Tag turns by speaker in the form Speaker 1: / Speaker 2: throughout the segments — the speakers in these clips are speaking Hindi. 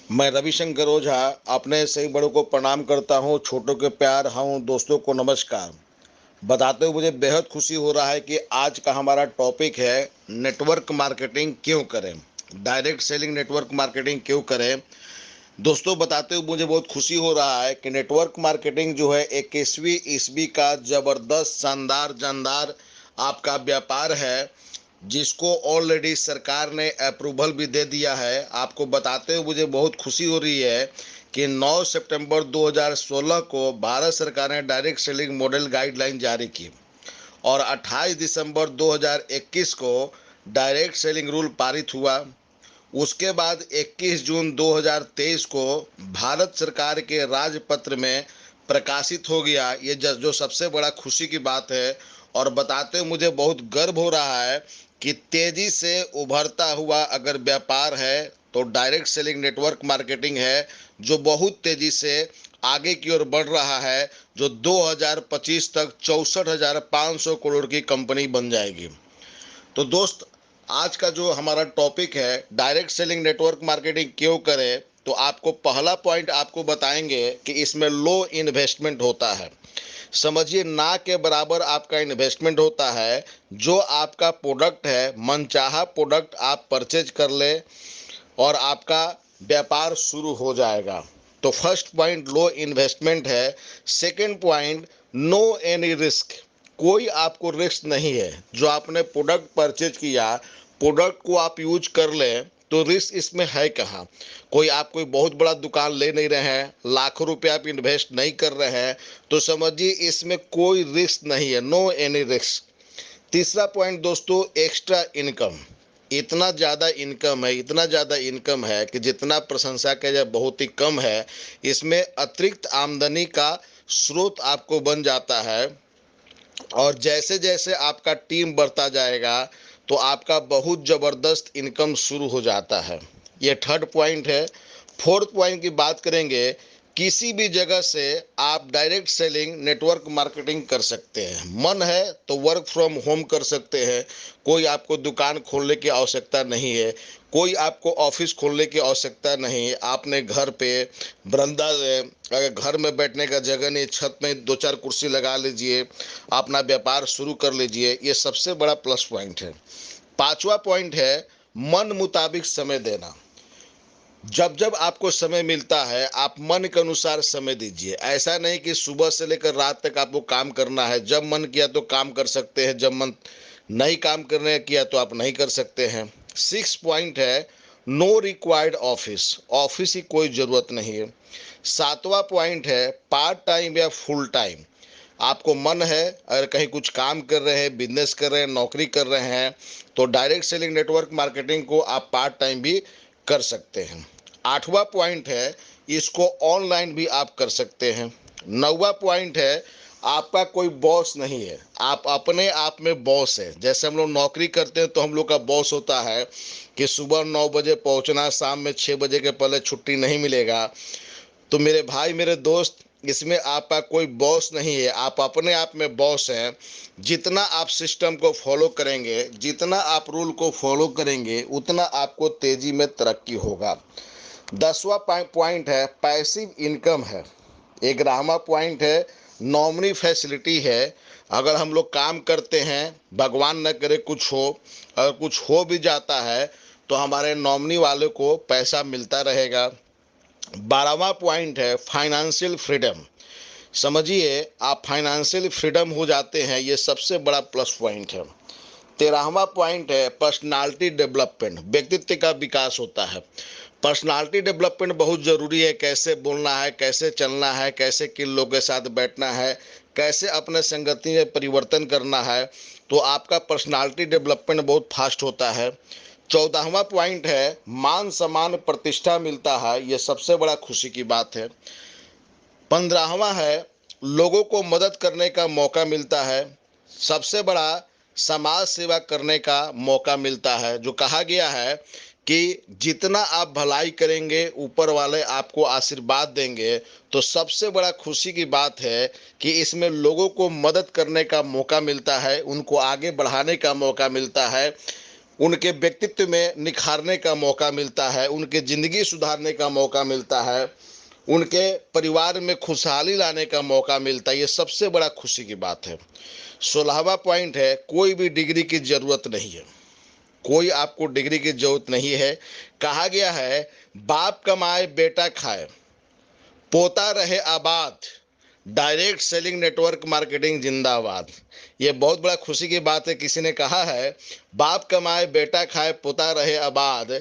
Speaker 1: मैं रविशंकर ओझा अपने सही बड़ों को प्रणाम करता हूँ, छोटों के प्यार हूँ, दोस्तों को नमस्कार। बताते हुए मुझे बेहद खुशी हो रहा है कि आज का हमारा टॉपिक है नेटवर्क मार्केटिंग क्यों करें, डायरेक्ट सेलिंग नेटवर्क मार्केटिंग क्यों करें। दोस्तों, बताते हुए मुझे बहुत खुशी हो रहा है कि नेटवर्क मार्केटिंग जो है 21वीं ईस्वी का ज़बरदस्त शानदार जानदार आपका व्यापार है, जिसको ऑलरेडी सरकार ने अप्रूवल भी दे दिया है। आपको बताते हुए मुझे बहुत खुशी हो रही है कि 9 सितंबर 2016 को भारत सरकार ने डायरेक्ट सेलिंग मॉडल गाइडलाइन जारी की और 28 दिसंबर 2021 को डायरेक्ट सेलिंग रूल पारित हुआ। उसके बाद 21 जून 2023 को भारत सरकार के राजपत्र में प्रकाशित हो गया। ये जो सबसे बड़ा खुशी की बात है। और बताते हुए मुझे बहुत गर्व हो रहा है कि तेजी से उभरता हुआ अगर व्यापार है तो डायरेक्ट सेलिंग नेटवर्क मार्केटिंग है, जो बहुत तेजी से आगे की ओर बढ़ रहा है, जो 2025 तक 64,500 करोड़ की कंपनी बन जाएगी। तो दोस्त, आज का जो हमारा टॉपिक है डायरेक्ट सेलिंग नेटवर्क मार्केटिंग क्यों करें, तो आपको पहला पॉइंट आपको बताएंगे कि इसमें लो इन्वेस्टमेंट होता है। समझिए, ना के बराबर आपका इन्वेस्टमेंट होता है। जो आपका प्रोडक्ट है, मनचाहा प्रोडक्ट आप परचेज कर ले और आपका व्यापार शुरू हो जाएगा। तो फर्स्ट पॉइंट लो इन्वेस्टमेंट है। Second point, no any risk. कोई आपको रिस्क नहीं है। जो आपने प्रोडक्ट परचेज किया, प्रोडक्ट को आप यूज कर ले, तो रिस्क इसमें है कहाँ। कोई बहुत बड़ा दुकान ले नहीं रहे हैं, लाखों रुपए आप इन्वेस्ट नहीं कर रहे हैं, तो समझिए इसमें कोई रिस्क नहीं है, नो एनी रिस्क। तीसरा पॉइंट दोस्तों, एक्स्ट्रा इनकम। इतना ज़्यादा इनकम है, इतना ज़्यादा इनकम है कि जितना प्रशंसा किया जाए बहुत ही कम है। इसमें अतिरिक्त आमदनी का स्रोत आपको बन जाता है। और जैसे जैसे आपका टीम बढ़ता जाएगा तो आपका बहुत ज़बरदस्त इनकम शुरू हो जाता है। ये थर्ड पॉइंट है। फोर्थ पॉइंट की बात करेंगे, किसी भी जगह से आप डायरेक्ट सेलिंग नेटवर्क मार्केटिंग कर सकते हैं। मन है तो वर्क फ्रॉम होम कर सकते हैं। कोई आपको दुकान खोलने की आवश्यकता नहीं है, कोई आपको ऑफिस खोलने की आवश्यकता नहीं है। आपने घर पे बरंदा, अगर घर में बैठने का जगह नहीं, छत में दो चार कुर्सी लगा लीजिए, अपना व्यापार शुरू कर लीजिए। ये सबसे बड़ा प्लस पॉइंट है। पांचवा पॉइंट है मन मुताबिक समय देना। जब जब आपको समय मिलता है आप मन के अनुसार समय दीजिए। ऐसा नहीं कि सुबह से लेकर रात तक आपको काम करना है। जब मन किया तो काम कर सकते हैं, जब मन नहीं काम करने किया तो आप नहीं कर सकते हैं। सिक्स पॉइंट है, नो रिक्वायर्ड ऑफिस। ऑफिस की कोई ज़रूरत नहीं है। सातवां पॉइंट है, पार्ट टाइम या फुल टाइम। आपको मन है, अगर कहीं कुछ काम कर रहे हैं, बिजनेस कर रहे हैं, नौकरी कर रहे हैं, तो डायरेक्ट सेलिंग नेटवर्क मार्केटिंग को आप पार्ट टाइम भी कर सकते हैं। आठवां पॉइंट है, इसको ऑनलाइन भी आप कर सकते हैं। नौवां पॉइंट है, आपका कोई बॉस नहीं है, आप अपने आप में बॉस है। जैसे हम लोग नौकरी करते हैं तो हम लोग का बॉस होता है कि सुबह 9 बजे पहुंचना, शाम में 6 बजे के पहले छुट्टी नहीं मिलेगा। तो मेरे भाई, मेरे दोस्त, इसमें आपका कोई बॉस नहीं है, आप अपने आप में बॉस हैं। जितना आप सिस्टम को फॉलो करेंगे, जितना आप रूल को फॉलो करेंगे, उतना आपको तेजी में तरक्की होगा। 10वां पॉइंट है, पैसिव इनकम है। 11वां पॉइंट है, नॉमिनी फैसिलिटी है। अगर हम लोग काम करते हैं, भगवान न करे कुछ हो, अगर कुछ हो भी जाता है तो हमारे नॉमिनी वाले को पैसा मिलता रहेगा। 12वां पॉइंट है, फाइनेंशियल फ्रीडम। समझिए, आप फाइनेंशियल फ्रीडम हो जाते हैं, ये सबसे बड़ा प्लस पॉइंट है। 13वां पॉइंट है, पर्सनालिटी डेवलपमेंट। व्यक्तित्व का विकास होता है। पर्सनालिटी डेवलपमेंट बहुत ज़रूरी है। कैसे बोलना है, कैसे चलना है, कैसे किन लोगों के साथ बैठना है, कैसे अपने संगति में परिवर्तन करना है, तो आपका पर्सनालिटी डेवलपमेंट बहुत फास्ट होता है। 14वां पॉइंट है, मान सम्मान प्रतिष्ठा मिलता है। ये सबसे बड़ा खुशी की बात है। 15वां है, लोगों को मदद करने का मौका मिलता है। सबसे बड़ा समाज सेवा करने का मौका मिलता है। जो कहा गया है कि जितना आप भलाई करेंगे ऊपर वाले आपको आशीर्वाद देंगे। तो सबसे बड़ा खुशी की बात है कि इसमें लोगों को मदद करने का मौका मिलता है, उनको आगे बढ़ाने का मौका मिलता है। उनके व्यक्तित्व में निखारने का मौका मिलता है, उनके ज़िंदगी सुधारने का मौका मिलता है, उनके परिवार में खुशहाली लाने का मौका मिलता है। ये सबसे बड़ा खुशी की बात है। 16वां पॉइंट है, कोई भी डिग्री की ज़रूरत नहीं है। कोई आपको डिग्री की ज़रूरत नहीं है। कहा गया है, बाप कमाए बेटा खाए, पोता रहे आबाद, डायरेक्ट सेलिंग नेटवर्क मार्केटिंग जिंदाबाद। ये बहुत बड़ा खुशी की बात है। किसी ने कहा है, बाप कमाए बेटा खाए, पोता रहे आबाद,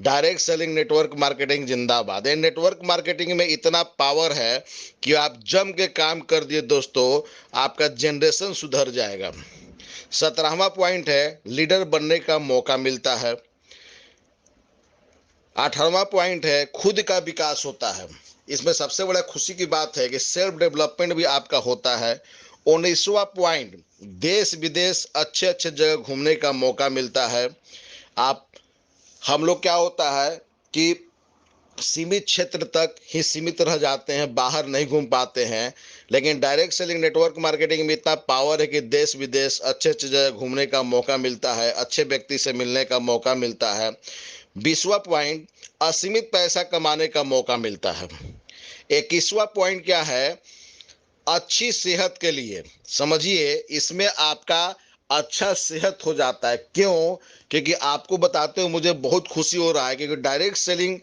Speaker 1: डायरेक्ट सेलिंग नेटवर्क मार्केटिंग जिंदाबाद। ये नेटवर्क मार्केटिंग में इतना पावर है कि आप जम के काम कर दिए दोस्तों, आपका जनरेशन सुधर जाएगा। 17वां पॉइंट है, लीडर बनने का मौका मिलता है। 18वां पॉइंट है, खुद का विकास होता है। इसमें सबसे बड़ा खुशी की बात है कि सेल्फ डेवलपमेंट भी आपका होता है। 19वां पॉइंट, देश विदेश अच्छे अच्छे जगह घूमने का मौका मिलता है। आप हम लोग क्या होता है कि सीमित क्षेत्र तक ही सीमित रह जाते हैं, बाहर नहीं घूम पाते हैं। लेकिन डायरेक्ट सेलिंग नेटवर्क मार्केटिंग में इतना पावर है कि देश विदेश अच्छे अच्छे जगह घूमने का मौका मिलता है, अच्छे व्यक्ति से मिलने का मौका मिलता है। 20वां पॉइंट, असीमित पैसा कमाने का मौका मिलता है। 21वां पॉइंट क्या है, अच्छी सेहत के लिए। समझिए, इसमें आपका अच्छा सेहत हो जाता है। क्यों? क्योंकि आपको बताते हुए मुझे बहुत खुशी हो रहा है, क्योंकि डायरेक्ट सेलिंग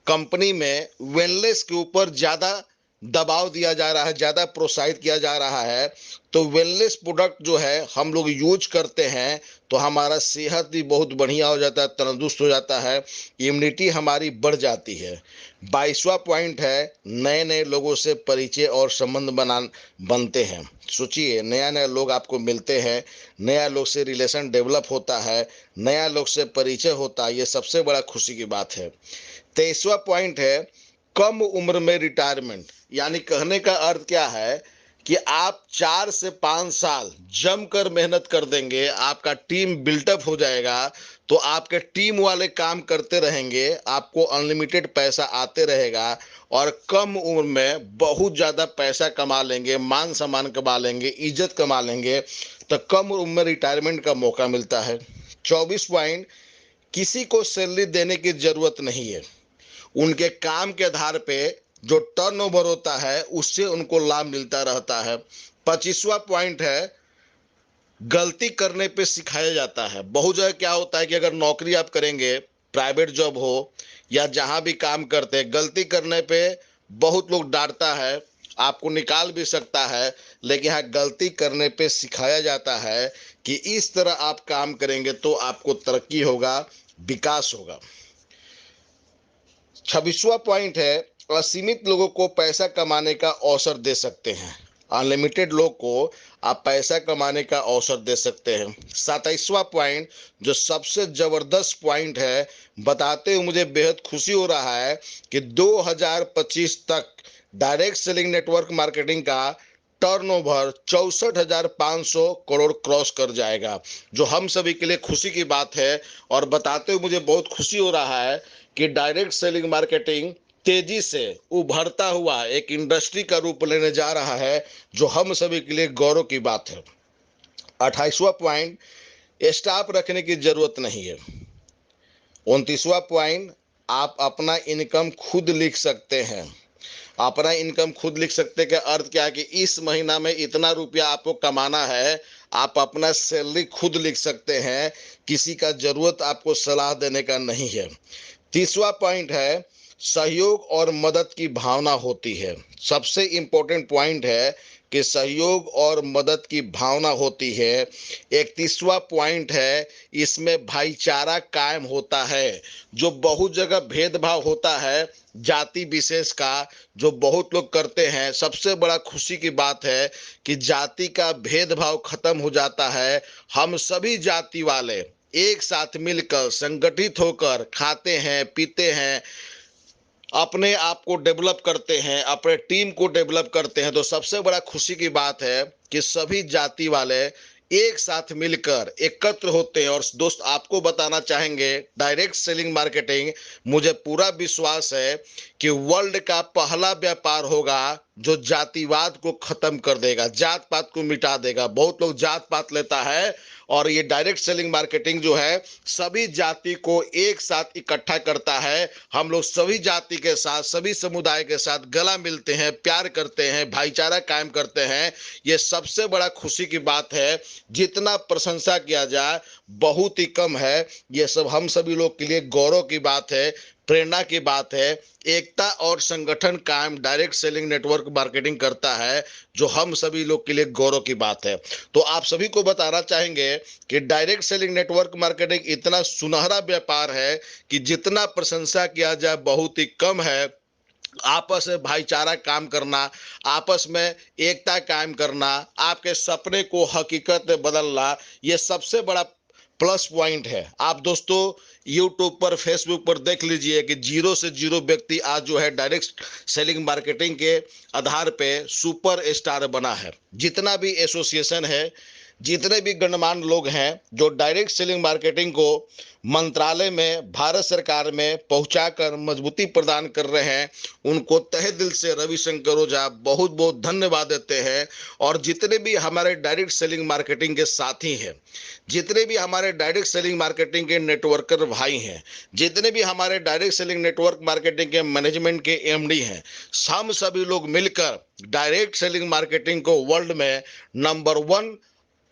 Speaker 1: कंपनी में वेलनेस के ऊपर ज़्यादा दबाव दिया जा रहा है, ज़्यादा प्रोत्साहित किया जा रहा है। तो वेलनेस प्रोडक्ट जो है हम लोग यूज करते हैं तो हमारा सेहत भी बहुत बढ़िया हो जाता है, तंदुरुस्त हो जाता है, इम्यूनिटी हमारी बढ़ जाती है। 22वां पॉइंट है, नए नए लोगों से परिचय और संबंध बनते हैं। सोचिए, नया नया लोग आपको मिलते हैं, नया लोग से रिलेशन डेवलप होता है, नया लोग से परिचय होता है। ये सबसे बड़ा खुशी की बात है। 23वां पॉइंट है, कम उम्र में रिटायरमेंट। यानी कहने का अर्थ क्या है कि आप 4 से 5 साल जमकर मेहनत कर देंगे, आपका टीम बिल्टअप हो जाएगा, तो आपके टीम वाले काम करते रहेंगे, आपको अनलिमिटेड पैसा आते रहेगा और कम उम्र में बहुत ज़्यादा पैसा कमा लेंगे, मान सम्मान कमा लेंगे, इज्जत कमा लेंगे। तो कम उम्र में रिटायरमेंट का मौका मिलता है। 24 पॉइंट, किसी को सैलरी देने की ज़रूरत नहीं है। उनके काम के आधार पे जो टर्नओवर होता है उससे उनको लाभ मिलता रहता है। 25वां पॉइंट है, गलती करने पे सिखाया जाता है। बहुत जगह क्या होता है कि अगर नौकरी आप करेंगे, प्राइवेट जॉब हो या जहां भी काम करते हैं, गलती करने पे बहुत लोग डांटता है, आपको निकाल भी सकता है। लेकिन यहाँ गलती करने पे सिखाया जाता है कि इस तरह आप काम करेंगे तो आपको तरक्की होगा, विकास होगा। 26वां पॉइंट है, असीमित लोगों को पैसा कमाने का अवसर दे सकते हैं। अनलिमिटेड लोग को आप पैसा कमाने का अवसर दे सकते हैं। 27वां पॉइंट, जो सबसे जबरदस्त पॉइंट है, बताते हुए मुझे बेहद खुशी हो रहा है कि 2025 तक डायरेक्ट सेलिंग नेटवर्क मार्केटिंग का टर्नओवर 64,500 करोड़ क्रॉस कर जाएगा, जो हम सभी के लिए खुशी की बात है। और बताते हुए मुझे बहुत खुशी हो रहा है कि डायरेक्ट सेलिंग मार्केटिंग तेजी से उभरता हुआ एक इंडस्ट्री का रूप लेने जा रहा है, जो हम सभी के लिए गौरव की बात है। 28वां पॉइंट, स्टाफ रखने की जरूरत नहीं है। 29वां पॉइंट, आप अपना इनकम खुद लिख सकते हैं। अपना इनकम खुद लिख सकते का अर्थ क्या है कि इस महीना में इतना रुपया आपको कमाना है, आप अपना सैलरी खुद लिख सकते हैं, किसी का जरूरत आपको सलाह देने का नहीं है। 30वां पॉइंट है, सहयोग और मदद की भावना होती है। सबसे इंपॉर्टेंट पॉइंट है कि सहयोग और मदद की भावना होती है। 31वां पॉइंट है, इसमें भाईचारा कायम होता है। जो बहुत जगह भेदभाव होता है जाति विशेष का, जो बहुत लोग करते हैं, सबसे बड़ा खुशी की बात है कि जाति का भेदभाव खत्म हो जाता है। हम सभी जाति वाले एक साथ मिलकर संगठित होकर खाते हैं, पीते हैं, अपने आप को डेवलप करते हैं, अपने टीम को डेवलप करते हैं। तो सबसे बड़ा खुशी की बात है कि सभी जाति वाले एक साथ मिलकर एकत्र होते हैं। और दोस्त, आपको बताना चाहेंगे, डायरेक्ट सेलिंग मार्केटिंग, मुझे पूरा विश्वास है कि वर्ल्ड का पहला व्यापार होगा जो जातिवाद को खत्म कर देगा, जात पात को मिटा देगा। बहुत लोग जात पात लेता है और ये डायरेक्ट सेलिंग मार्केटिंग जो है सभी जाति को एक साथ इकट्ठा करता है। हम लोग सभी जाति के साथ, सभी समुदाय के साथ गला मिलते हैं, प्यार करते हैं, भाईचारा कायम करते हैं। ये सबसे बड़ा खुशी की बात है। जितना प्रशंसा किया जाए बहुत ही कम है। ये सब हम सभी लोग के लिए गौरव की बात है, प्रेरणा की बात है। एकता और संगठन कायम डायरेक्ट सेलिंग नेटवर्क मार्केटिंग करता है, जो हम सभी लोग के लिए गौरव की बात है। तो आप सभी को बताना चाहेंगे कि डायरेक्ट सेलिंग नेटवर्क मार्केटिंग इतना सुनहरा व्यापार है कि जितना प्रशंसा किया जाए बहुत ही कम है। आपस में भाईचारा काम करना, आपस में एकता कायम करना, आपके सपने को हकीकत में बदलना, ये सबसे बड़ा प्लस पॉइंट है। आप दोस्तों यूट्यूब पर, फेसबुक पर देख लीजिए कि जीरो से जीरो व्यक्ति आज जो है डायरेक्ट सेलिंग मार्केटिंग के आधार पे सुपर स्टार बना है। जितना भी एसोसिएशन है, जितने भी गणमान्य लोग हैं जो डायरेक्ट सेलिंग मार्केटिंग को मंत्रालय में, भारत सरकार में पहुंचाकर मजबूती प्रदान कर रहे हैं, उनको तहे दिल से रविशंकर ओझा बहुत बहुत धन्यवाद देते हैं। और जितने भी हमारे डायरेक्ट सेलिंग मार्केटिंग के साथी हैं, जितने भी हमारे डायरेक्ट सेलिंग मार्केटिंग के नेटवर्कर भाई हैं, जितने भी हमारे डायरेक्ट सेलिंग नेटवर्क मार्केटिंग के मैनेजमेंट के एमडी हैं, हम सभी लोग मिलकर डायरेक्ट सेलिंग मार्केटिंग को वर्ल्ड में नंबर 1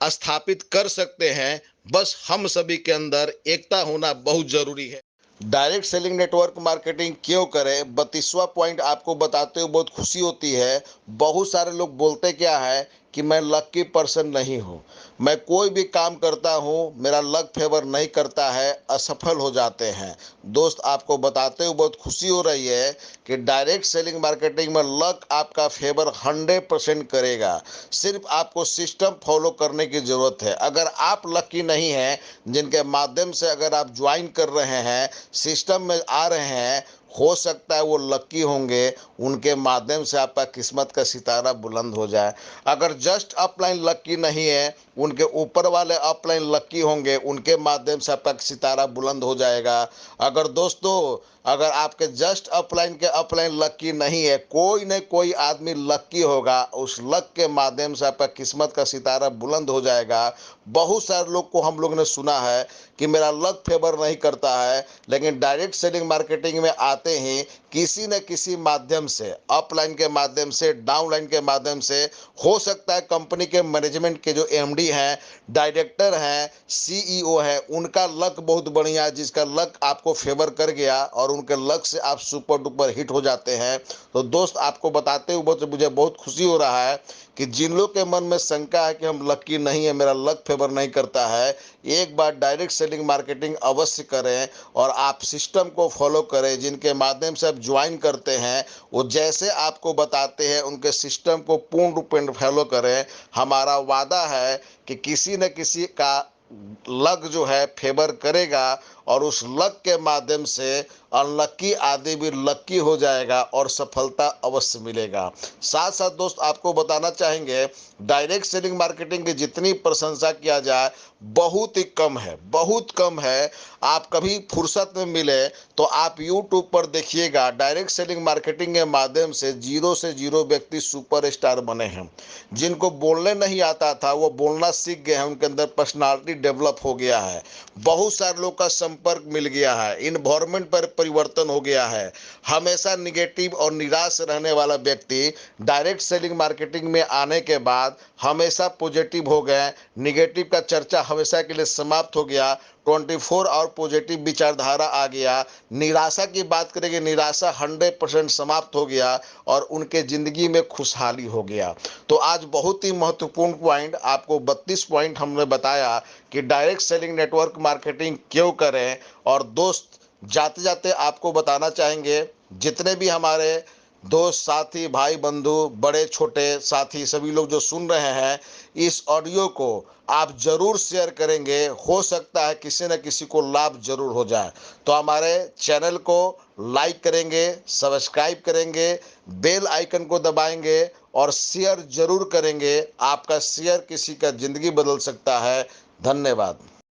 Speaker 1: स्थापित कर सकते हैं। बस हम सभी के अंदर एकता होना बहुत जरूरी है। डायरेक्ट सेलिंग नेटवर्क मार्केटिंग क्यों करें, 32वां पॉइंट आपको बताते हुए बहुत खुशी होती है। बहुत सारे लोग बोलते क्या है कि मैं लकी पर्सन नहीं हूँ, मैं कोई भी काम करता हूँ मेरा लक फेवर नहीं करता है, असफल हो जाते हैं। दोस्त आपको बताते हुए बहुत खुशी हो रही है कि डायरेक्ट सेलिंग मार्केटिंग में लक आपका फेवर 100% करेगा। सिर्फ आपको सिस्टम फॉलो करने की ज़रूरत है। अगर आप लकी नहीं हैं, जिनके माध्यम से अगर आप ज्वाइन कर रहे हैं, सिस्टम में आ रहे हैं, हो सकता है वो लकी होंगे, उनके माध्यम से आपका किस्मत का सितारा बुलंद हो जाए। अगर जस्ट अपलाइन लकी नहीं है, उनके ऊपर वाले अपलाइन लकी होंगे, उनके माध्यम से आपका सितारा बुलंद हो जाएगा। अगर दोस्तों अगर आपके जस्ट अपलाइन के अपलाइन लकी नहीं है, कोई न कोई आदमी लकी होगा, उस लक के माध्यम से आपका किस्मत का सितारा बुलंद हो जाएगा। बहुत सारे लोग को हम लोग ने सुना है कि मेरा लक फेवर नहीं करता है, लेकिन डायरेक्ट सेलिंग मार्केटिंग में आते ही किसी न किसी माध्यम से, अपलाइन के माध्यम से, डाउनलाइन के माध्यम से, हो सकता है कंपनी के मैनेजमेंट के जो एमडी हैं, डायरेक्टर हैं, सीईओ हैं, उनका लक बहुत बढ़िया है, जिसका लक आपको फेवर कर गया और उनके लक से आप सुपर डुपर हिट हो जाते हैं। तो दोस्त आपको बताते हुए मुझे बहुत खुशी हो रहा है कि जिन लोग के मन में शंका है कि हम लकी नहीं है, मेरा लक फेवर नहीं करता है, एक बार डायरेक्ट सेलिंग मार्केटिंग अवश्य करें और आप सिस्टम को फॉलो करें। जिनके माध्यम से आप ज्वाइन करते हैं, वो जैसे आपको बताते हैं उनके सिस्टम को पूर्ण रूप में फॉलो करें। हमारा वादा है कि किसी न किसी का लक जो है फेवर करेगा और उस लक के माध्यम से अनलक्की आदमी भी लक्की हो जाएगा और सफलता अवश्य मिलेगा। साथ साथ दोस्त आपको बताना चाहेंगे, डायरेक्ट सेलिंग मार्केटिंग की जितनी प्रशंसा किया जाए बहुत ही कम है, बहुत कम है। आप कभी फुर्सत में मिले तो आप यूट्यूब पर देखिएगा, डायरेक्ट सेलिंग मार्केटिंग के माध्यम से जीरो व्यक्ति सुपर स्टार बने हैं। जिनको बोलने नहीं आता था वो बोलना सीख गए हैं, उनके अंदर पर्सनालिटी डेवलप हो गया है, बहुत सारे लोग का संपर्क मिल गया है, इन्वायरमेंट पर परिवर्तन हो गया है। हमेशा निगेटिव और निराश रहने वाला व्यक्ति डायरेक्ट सेलिंग मार्केटिंग में आने के बाद हमेशा पॉजिटिव हो गए। निगेटिव का चर्चा हमेशा के लिए समाप्त हो गया। 24 और पॉजिटिव विचारधारा आ गया। निराशा की बात करेंगे, निराशा 100% समाप्त हो गया और उनके ज़िंदगी में खुशहाली हो गया। तो आज बहुत ही महत्वपूर्ण पॉइंट, आपको 32 पॉइंट हमने बताया कि डायरेक्ट सेलिंग नेटवर्क मार्केटिंग क्यों करें। और दोस्त जाते जाते आपको बताना चाहेंगे, जितने भी हमारे दोस्त, साथी, भाई, बंधु, बड़े छोटे साथी सभी लोग जो सुन रहे हैं, इस ऑडियो को आप जरूर शेयर करेंगे। हो सकता है किसी न किसी को लाभ जरूर हो जाए। तो हमारे चैनल को लाइक करेंगे, सब्सक्राइब करेंगे, बेल आइकन को दबाएंगे और शेयर जरूर करेंगे। आपका शेयर किसी का ज़िंदगी बदल सकता है। धन्यवाद।